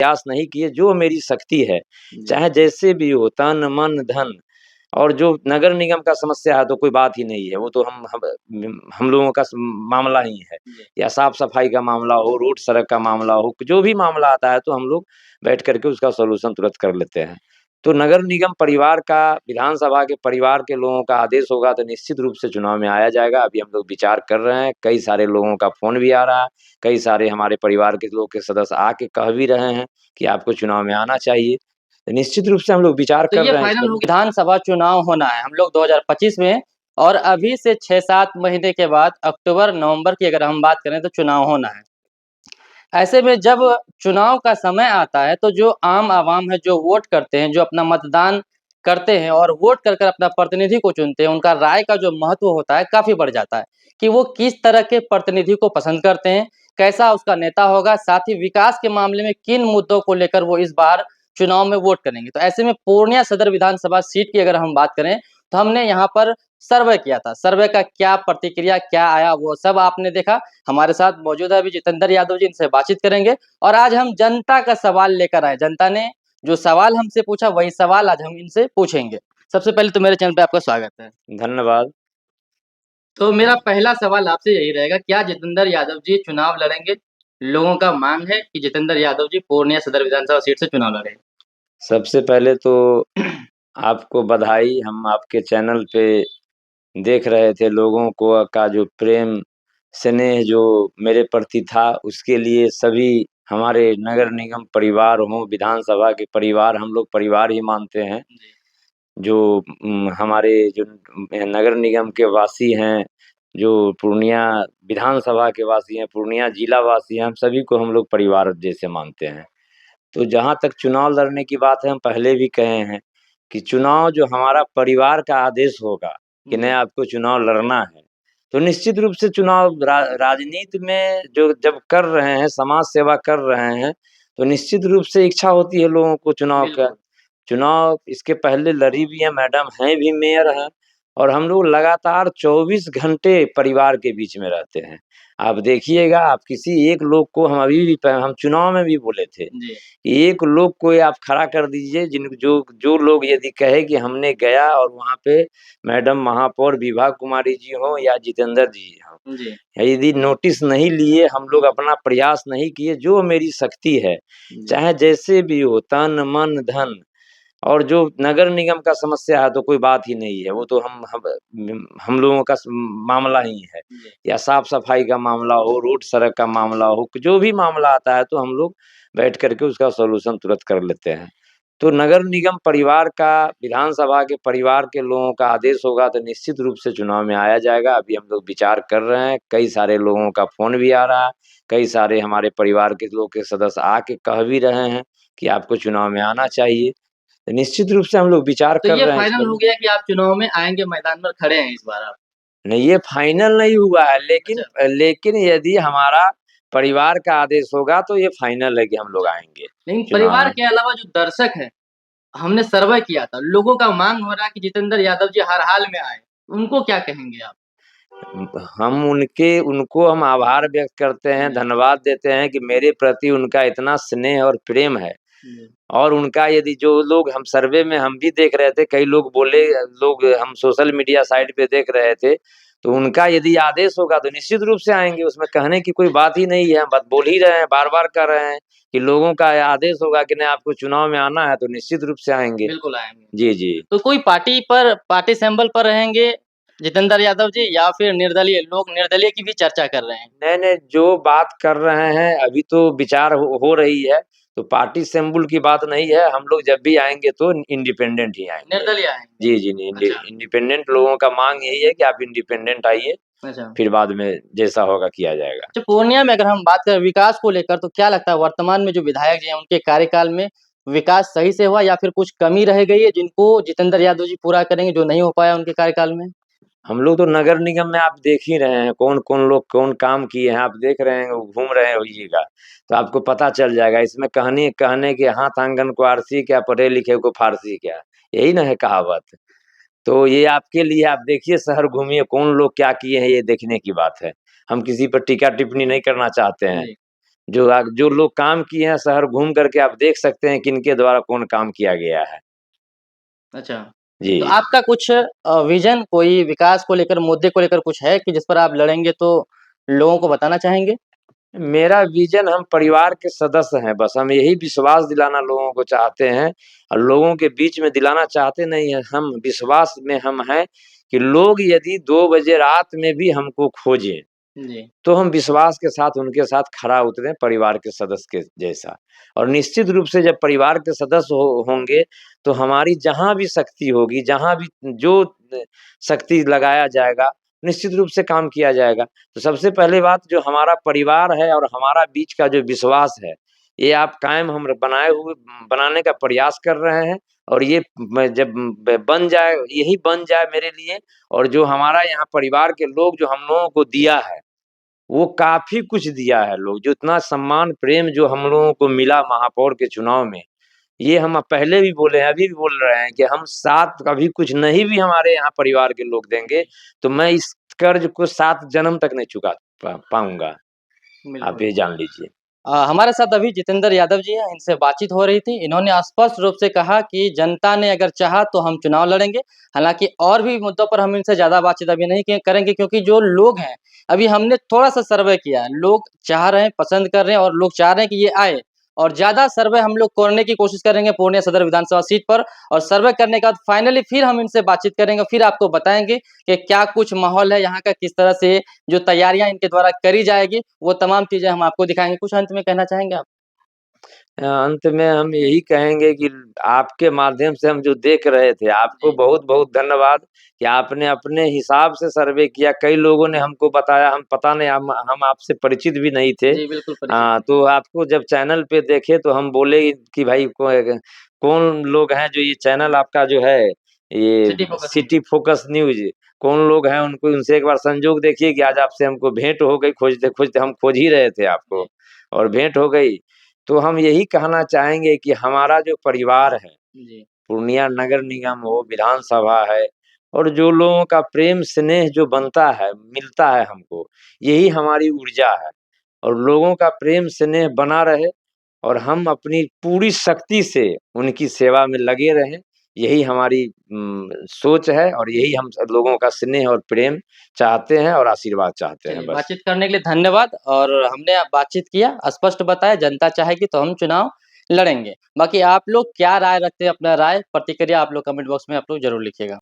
प्रयास नहीं किए, जो मेरी शक्ति है, चाहे जैसे भी हो, तन मन धन। और जो नगर निगम का समस्या है तो कोई बात ही नहीं है, वो तो हम लोगों का मामला ही है। या साफ सफाई का मामला हो, रोड सड़क का मामला हो, जो भी मामला आता है तो हम लोग बैठ करके उसका सोल्यूशन तुरंत कर लेते हैं। तो नगर निगम परिवार का, विधानसभा के परिवार के लोगों का आदेश होगा तो निश्चित रूप से चुनाव में आया जाएगा। अभी हम लोग विचार कर रहे हैं, कई सारे लोगों का फोन भी आ रहा है, कई सारे हमारे परिवार के लोग के सदस्य आके कह भी रहे हैं कि आपको चुनाव में आना चाहिए। तो निश्चित रूप से हम लोग विचार तो कर ये रहे हैं फाइनल हो गया, विधानसभा चुनाव होना है हम लोग 2025 में, और अभी से 6-7 महीने के बाद अक्टूबर नवंबर की अगर हम बात करें तो चुनाव होना है। ऐसे में जब चुनाव का समय आता है तो जो आम आवाम है, जो वोट करते हैं, जो अपना मतदान करते हैं और वोट कर अपना प्रतिनिधि को चुनते हैं, उनका राय का जो महत्व होता है काफ़ी बढ़ जाता है कि वो किस तरह के प्रतिनिधि को पसंद करते हैं, कैसा उसका नेता होगा, साथ ही विकास के मामले में किन मुद्दों को लेकर वो इस बार चुनाव में वोट करेंगे। तो ऐसे में पूर्णिया सदर विधानसभा सीट की अगर हम बात करें तो हमने यहाँ पर सर्वे किया था। सर्वे का क्या प्रतिक्रिया क्या आया वो सब आपने देखा। हमारे साथ मौजूद है अभी जितेंद्र यादव जी, इनसे बातचीत करेंगे और आज हम जनता का सवाल लेकर आए। जनता ने जो सवाल हमसे पूछा वही सवाल आज हम इनसे पूछेंगे। सबसे पहले तो मेरे चैनल पे आपका स्वागत है। धन्यवाद। तो मेरा पहला सवाल आपसे यही रहेगा, क्या जितेंद्र यादव जी चुनाव लड़ेंगे? लोगों का मांग है कि जितेंद्र यादव जी पूर्णिया सदर विधानसभा सीट से चुनाव लड़ेंगे। सबसे पहले तो आपको बधाई। हम आपके चैनल पे देख रहे थे, लोगों को का जो प्रेम स्नेह जो मेरे प्रति था, उसके लिए सभी हमारे नगर निगम परिवार हो, विधानसभा के परिवार, हम लोग परिवार ही मानते हैं। जो हमारे जो नगर निगम के वासी हैं, जो पूर्णिया विधानसभा के वासी हैं, पूर्णिया जिला वासी हैं, हम सभी को हम लोग परिवार जैसे मानते हैं। तो जहाँ तक चुनाव लड़ने की बात है, हम पहले भी कहे हैं कि चुनाव जो हमारा परिवार का आदेश होगा कि नहीं आपको चुनाव लड़ना है, तो निश्चित रूप से चुनाव राजनीति में जो जब कर रहे हैं, समाज सेवा कर रहे हैं, तो निश्चित रूप से इच्छा होती है लोगों को चुनाव का। चुनाव इसके पहले लड़ी भी है, मैडम हैं भी, मेयर हैं, और हम लोग लगातार 24 घंटे परिवार के बीच में रहते हैं। आप देखिएगा, आप किसी एक लोग को, हम अभी भी हम चुनाव में भी बोले थे, एक लोग को आप खड़ा कर दीजिए जिन जो जो लोग यदि कहे कि हमने गया और वहाँ पे मैडम महापौर विभा कुमारी जी हो या जितेंद्र जी हो, यदि नोटिस नहीं लिए, हम लोग अपना प्रयास नहीं किए, जो मेरी शक्ति है, चाहे जैसे भी हो, तन मन धन। और जो नगर निगम का समस्या है तो कोई बात ही नहीं है, वो तो हम लोगों का मामला ही है। या साफ सफाई का मामला हो, रोड सड़क का मामला हो, जो भी मामला आता है तो हम लोग बैठ करके उसका सोल्यूशन तुरंत कर लेते हैं। तो नगर निगम परिवार का, विधानसभा के परिवार के लोगों का आदेश होगा तो निश्चित रूप से चुनाव में आया जाएगा। अभी हम लोग विचार कर रहे हैं, कई सारे लोगों का फोन भी आ रहा है, कई सारे हमारे परिवार के लोग के सदस्य आके कह भी रहे हैं कि आपको चुनाव में आना चाहिए। तो निश्चित रूप से हम लोग विचार तो कर ये रहे हैं। फाइनल हो गया कि आप चुनाव में आएंगे, मैदान में खड़े हैं इस बार आप? नहीं, ये फाइनल नहीं हुआ है, लेकिन यदि हमारा परिवार का आदेश होगा तो ये फाइनल है कि हम लोग आएंगे। लेकिन परिवार के अलावा जो दर्शक है, हमने सर्वे किया था, लोगों का मांग हो रहा है कि जितेंद्र यादव जी हर हाल में आए, उनको क्या कहेंगे आप? हम उनको हम आभार व्यक्त करते हैं, धन्यवाद देते हैं कि मेरे प्रति उनका इतना स्नेह और प्रेम है। और उनका यदि जो लोग, हम सर्वे में हम भी देख रहे थे, कई लोग बोले, लोग हम सोशल मीडिया साइट पे देख रहे थे, तो उनका यदि आदेश होगा तो निश्चित रूप से आएंगे, उसमें कहने की कोई बात ही नहीं है। हम बात बोल ही रहे हैं, बार बार कर रहे हैं कि लोगों का आदेश होगा कि नहीं आपको चुनाव में आना है तो निश्चित रूप से आएंगे। बिल्कुल आएंगे। जी जी। तो कोई पार्टी सिंबल पर रहेंगे जितेंद्र यादव जी, या फिर निर्दलीय? लोग निर्दलीय की भी चर्चा कर रहे हैं। नहीं नहीं, जो बात कर रहे हैं अभी तो विचार हो रही है, तो पार्टी सिंबल की बात नहीं है। हम लोग जब भी आएंगे तो इंडिपेंडेंट ही आएंगे। निर्दलीय आएंगे? जी जी, नहीं, इंडिपेंडेंट लोगों का मांग यही है कि आप इंडिपेंडेंट आइए, फिर बाद में जैसा होगा किया जाएगा। अच्छा, पूर्णिया में अगर हम बात करें विकास को लेकर, तो क्या लगता है वर्तमान में जो विधायक जी हैं उनके कार्यकाल में विकास सही से हुआ या फिर कुछ कमी रह गई है जिनको जितेंद्र यादव जी पूरा करेंगे, जो नहीं हो पाया उनके कार्यकाल में? हम लोग तो नगर निगम में आप देख ही रहे हैं, कौन कौन लोग कौन काम किए हैं, आप देख रहे हैं, घूम रहे होइएगा तो आपको पता चल जाएगा। इसमें कहने कहने के हाथ आंगन को आरसी क्या, पढ़े लिखे को फारसी क्या, यही ना है कहावत। तो ये आपके लिए, आप देखिए, शहर घूमिए, कौन लोग क्या किए हैं, ये देखने की बात है। हम किसी पर टीका टिप्पणी नहीं करना चाहते हैं। जो लोग काम किए हैं शहर घूम करके आप देख सकते हैं कि इनके द्वारा कौन काम किया गया है। अच्छा। तो जी। आपका कुछ विज़न कोई विकास को लेकर, मुद्दे को लेकर कुछ है कि जिस पर आप लड़ेंगे तो लोगों को बताना चाहेंगे? मेरा विज़न हम परिवार के सदस्य हैं बस, हम यही विश्वास दिलाना लोगों को चाहते हैं और लोगों के बीच में दिलाना चाहते नहीं हैं, हम विश्वास में हम हैं कि लोग यदि 2 बजे रात में भी हमको खोजें, जी। तो हम विश्वास के साथ उनके साथ खड़ा उतरें परिवार के सदस्य के जैसा। और निश्चित रूप से जब परिवार के सदस्य होंगे, तो हमारी जहाँ भी शक्ति होगी, जहाँ भी जो शक्ति लगाया जाएगा, निश्चित रूप से काम किया जाएगा। तो सबसे पहले बात जो हमारा परिवार है और हमारा बीच का जो विश्वास है, ये आप कायम हम बनाने का प्रयास कर रहे हैं और ये जब बन जाए यही बन जाए मेरे लिए और जो हमारा यहाँ परिवार के लोग जो हम लोगों को दिया है, वो काफ़ी कुछ दिया है लोग, जो इतना सम्मान, प्रेम जो हम लोगों को मिला महापौर के चुनाव में, ये हम पहले भी बोले हैं, अभी भी बोल रहे हैं कि हम साथ कभी कुछ नहीं भी हमारे यहाँ परिवार के लोग देंगे, तो मैं इस कर्ज़ को 7 जन्म तक नहीं चुका पाऊँगा। आप बिल्कुल। ये जान लीजिए। हमारे साथ अभी जितेंद्र यादव जी हैं, इनसे बातचीत हो रही थी। इन्होंने स्पष्ट रूप से कहा कि जनता ने अगर चाहा तो हम चुनाव लड़ेंगे। हालाँकि और भी मुद्दों पर हम इनसे ज़्यादा बातचीत अभी नहीं करेंगे क्योंकि जो लोग हैं, अभी हमने थोड़ा-सा सर्वे किया है। लोग चाह रहे हैं, पसंद कर रहे हैं और लोग चाह रहे हैं कि ये आए और ज़्यादा सर्वे हम लोग करने की कोशिश करेंगे पूर्णिया सदर विधानसभा सीट पर और सर्वे करने के बाद फाइनली फिर हम इनसे बातचीत करेंगे, फिर आपको बताएँगे कि क्या कुछ माहौल है यहाँ का, किस तरह से जो तैयारियाँ इनके द्वारा करी जाएगी, वो तमाम चीज़ें हम आपको दिखाएँगे। कुछ अंत में कहना चाहेंगे आप? अंत में हम यही कहेंगे कि आपके माध्यम से हम जो देख रहे थे, आपको जी। बहुत-बहुत धन्यवाद कि आपने अपने हिसाब से सर्वे किया। कई लोगों ने हमको बताया, हम पता नहीं हम आपसे परिचित भी नहीं थे। जी, बिल्कुल परिचित नहीं। तो आपको जब चैनल पे देखे तो हम बोले कि भाई कौन लोग हैं जो ये चैनल आपका जो है, ये city focus news. City focus news कौन लोग हैं उनको उनसे एक बार संजोग देखिए कि आज आपसे हमको भेंट हो गई, खोजते-खोजते हम खोज ही रहे थे आपको जी, और भेंट हो गई। तो हम यही कहना चाहेंगे कि हमारा जो परिवार है, जी, पूर्णिया नगर निगम हो, विधानसभा है और जो लोगों का प्रेम स्नेह जो बनता है, मिलता है हमको, यही हमारी ऊर्जा है और लोगों का प्रेम स्नेह बना रहे और हम अपनी पूरी शक्ति से उनकी सेवा में लगे रहें, यही हमारी सोच है और यही हम सब लोगों का स्नेह और प्रेम चाहते हैं और आशीर्वाद चाहते हैं चलिए बस। बातचीत करने के लिए धन्यवाद और हमने बातचीत किया, स्पष्ट बताया जनता चाहेगी तो हम चुनाव लड़ेंगे। बाकी आप लोग क्या राय रखते हैं, अपना राय, प्रतिक्रिया आप लोग कमेंट बॉक्स में आप लोग ज़रूर लिखिएगा।